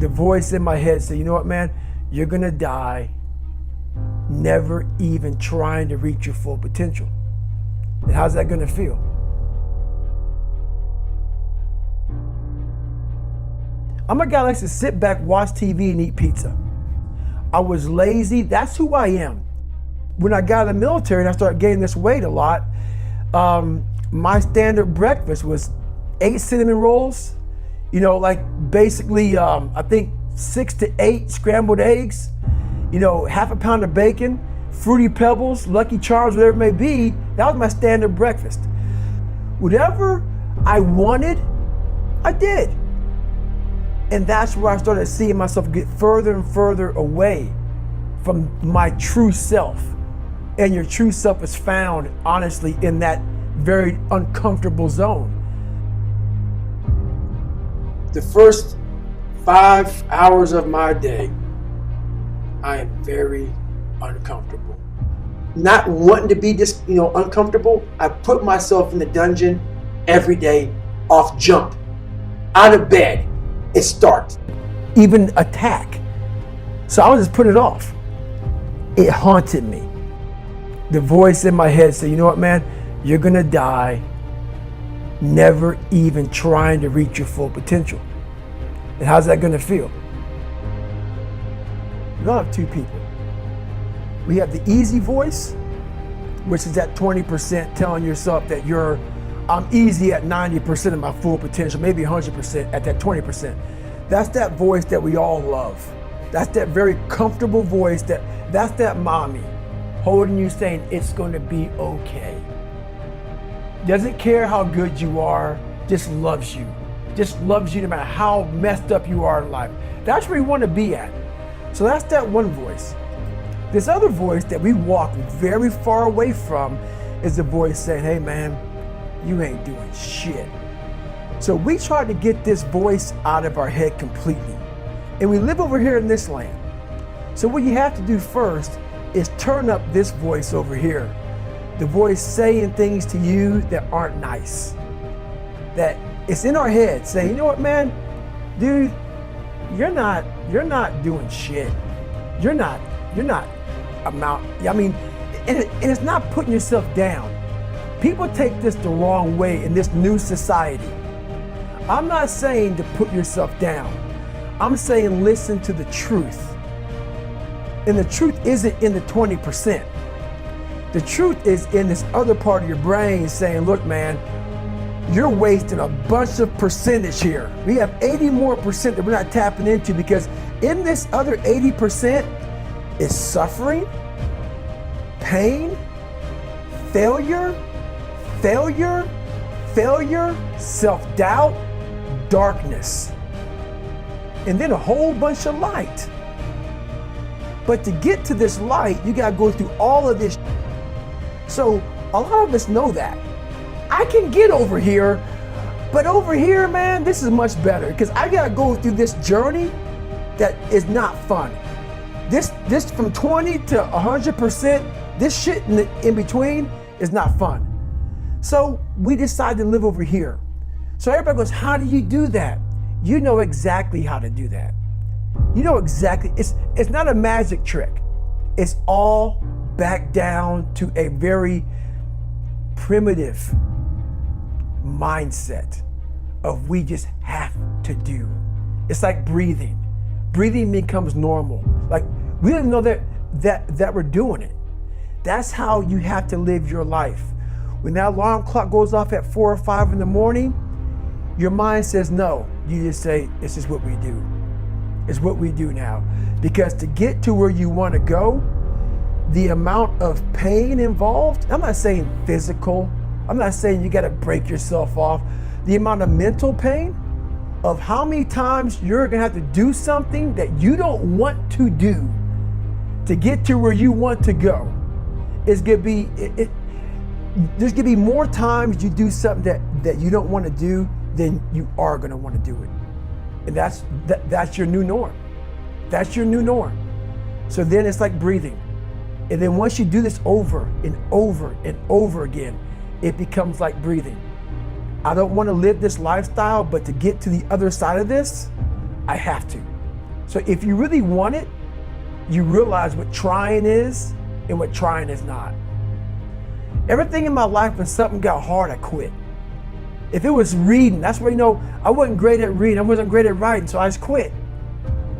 the voice in my head said, you know what, man, you're gonna die never even trying to reach your full potential. And how's that gonna feel? I'm a guy that likes to sit back, watch TV, and eat pizza. I was lazy. That's who I am. When I got in the military and I started gaining this weight a lot, my standard breakfast was 8 cinnamon rolls, like basically, I think 6 to 8 scrambled eggs, half a pound of bacon, Fruity Pebbles, Lucky Charms, whatever it may be. That was my standard breakfast. Whatever I wanted, I did. And that's where I started seeing myself get further and further away from my true self. And your true self is found, honestly, in that very uncomfortable zone. The first 5 hours of my day, I am very uncomfortable. Not wanting to be just, uncomfortable, I put myself in the dungeon every day off jump, out of bed. It starts. Even attack. So I would just put it off. It haunted me. The voice in my head said, you know what, man, you're gonna die never even trying to reach your full potential. And how's that gonna feel? You don't have two people. We have the easy voice, which is that 20% telling yourself that I'm easy at 90% of my full potential, maybe 100% at that 20%. That's that voice that we all love. That's that very comfortable voice that's that mommy holding you saying it's going to be okay. Doesn't care how good you are, just loves you. Just loves you no matter how messed up you are in life. That's where you want to be at. So that's that one voice. This other voice that we walk very far away from is the voice saying, hey man, you ain't doing shit. So we try to get this voice out of our head completely. And we live over here in this land. So what you have to do first is turn up this voice over here. The voice saying things to you that aren't nice. That it's in our head saying, you know what, man, dude, you're not doing shit. You're not and it's not putting yourself down. People take this the wrong way in this new society. I'm not saying to put yourself down. I'm saying listen to the truth. And the truth isn't in the 20%. The truth is in this other part of your brain saying, look, man, you're wasting a bunch of percentage here. We have 80 more percent that we're not tapping into, because in this other 80% is suffering, pain, failure, self-doubt, darkness, and then a whole bunch of light. But to get to this light, you gotta go through all of this. So a lot of us know that. I can get over here, but over here, man, this is much better, because I gotta go through this journey that is not fun. This from 20 to 100%, this shit in between is not fun. So we decided to live over here. So everybody goes, how do you do that? You know exactly how to do that. You know exactly, it's not a magic trick. It's all back down to a very primitive mindset of we just have to do. It's like breathing. Breathing becomes normal. Like we don't even know that we're doing it. That's how you have to live your life. When that alarm clock goes off at 4 or 5 in the morning, your mind says no. You just say, it's just what we do. It's what we do now. Because to get to where you want to go, the amount of pain involved, I'm not saying physical, I'm not saying you got to break yourself off. The amount of mental pain of how many times you're going to have to do something that you don't want to do to get to where you want to go is going to be, there's going to be more times you do something that you don't want to do than you are going to want to do it. And that's your new norm. That's your new norm. So then it's like breathing. And then once you do this over and over and over again, it becomes like breathing. I don't want to live this lifestyle, but to get to the other side of this, I have to. So if you really want it, you realize what trying is and what trying is not. Everything in my life, when something got hard, I quit. If it was reading, that's where, I wasn't great at reading, I wasn't great at writing, so I just quit.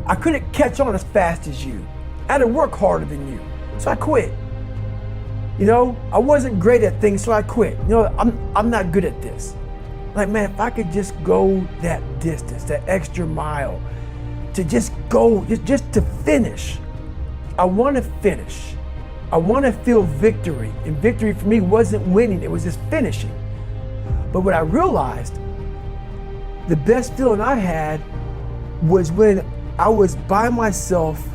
I couldn't catch on as fast as you. I had to work harder than you, so I quit. I wasn't great at things, so I quit. I'm not good at this. Like, man, if I could just go that distance, that extra mile, to just go, just to finish. I want to finish. I want to feel victory. And victory for me wasn't winning, it was just finishing. But what I realized, the best feeling I had was when I was by myself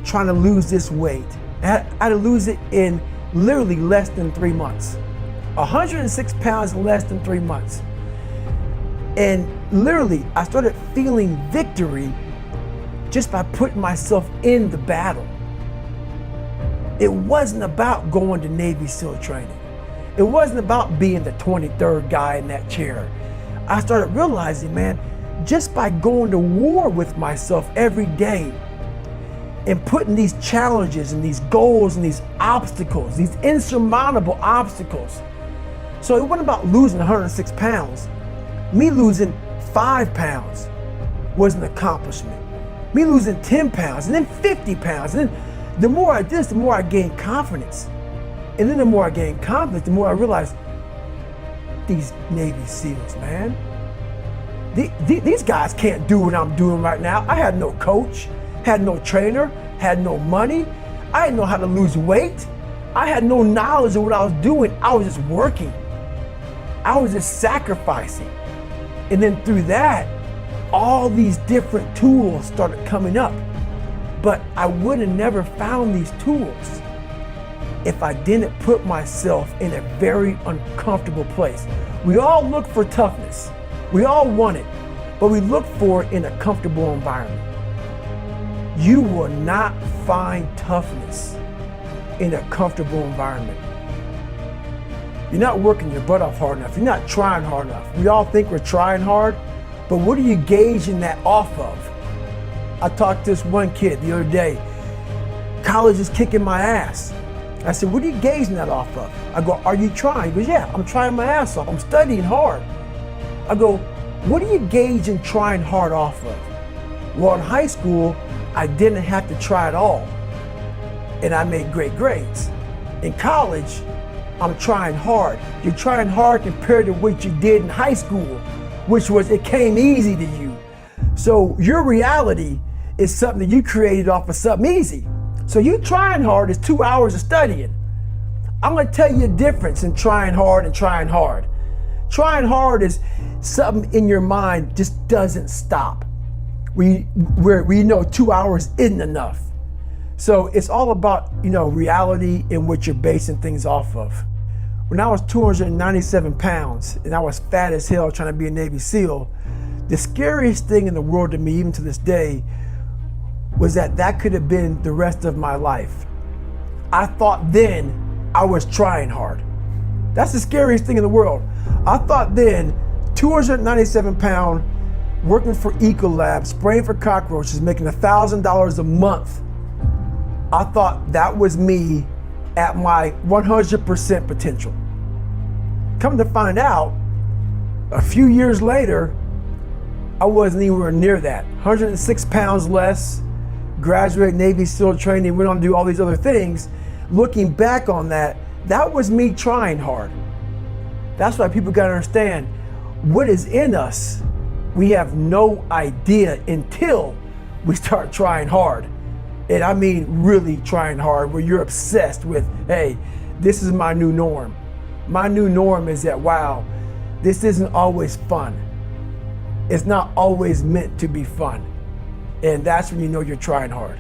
trying to lose this weight. I had to lose it in literally less than 3 months. 106 pounds in less than 3 months. And literally, I started feeling victory just by putting myself in the battle. It wasn't about going to Navy SEAL training. It wasn't about being the 23rd guy in that chair. I started realizing, man, just by going to war with myself every day and putting these challenges and these goals and these obstacles, these insurmountable obstacles. So it wasn't about losing 106 pounds. Me losing 5 pounds was an accomplishment. Me losing 10 pounds and then 50 pounds. And then the more I did this, the more I gained confidence. And then the more I gained confidence, the more I realized these Navy SEALs, man. These guys can't do what I'm doing right now. I had no coach, had no trainer, had no money. I didn't know how to lose weight. I had no knowledge of what I was doing. I was just working. I was just sacrificing. And then through that, all these different tools started coming up. But I would have never found these tools if I didn't put myself in a very uncomfortable place. We all look for toughness. We all want it, but we look for it in a comfortable environment. You will not find toughness in a comfortable environment. You're not working your butt off hard enough. You're not trying hard enough. We all think we're trying hard, but what are you gauging that off of? I talked to this one kid the other day. College is kicking my ass. I said, what are you gauging that off of? I go, are you trying? He goes, yeah, I'm trying my ass off. I'm studying hard. I go, what are you gauging trying hard off of? Well, in high school, I didn't have to try at all, and I made great grades. In college, I'm trying hard. You're trying hard compared to what you did in high school, which was it came easy to you. So your reality is something that you created off of something easy. So you trying hard is 2 hours of studying. I'm gonna tell you a difference in trying hard and trying hard. Trying hard is something in your mind just doesn't stop. We know 2 hours isn't enough. So it's all about, reality and what you're basing things off of. When I was 297 pounds and I was fat as hell trying to be a Navy SEAL, the scariest thing in the world to me, even to this day, was that could have been the rest of my life. I thought then I was trying hard. That's the scariest thing in the world. I thought then, 297 pound, working for Ecolab, spraying for cockroaches, making $1,000 a month. I thought that was me at my 100% potential. Come to find out, a few years later, I wasn't anywhere near that. 106 pounds less, graduated Navy SEAL training, went on to do all these other things. Looking back on that was me trying hard. That's why people gotta understand, what is in us, we have no idea until we start trying hard. And I mean really trying hard, where you're obsessed with, hey, this is my new norm. My new norm is that, wow, this isn't always fun. It's not always meant to be fun. And that's when you know you're trying hard.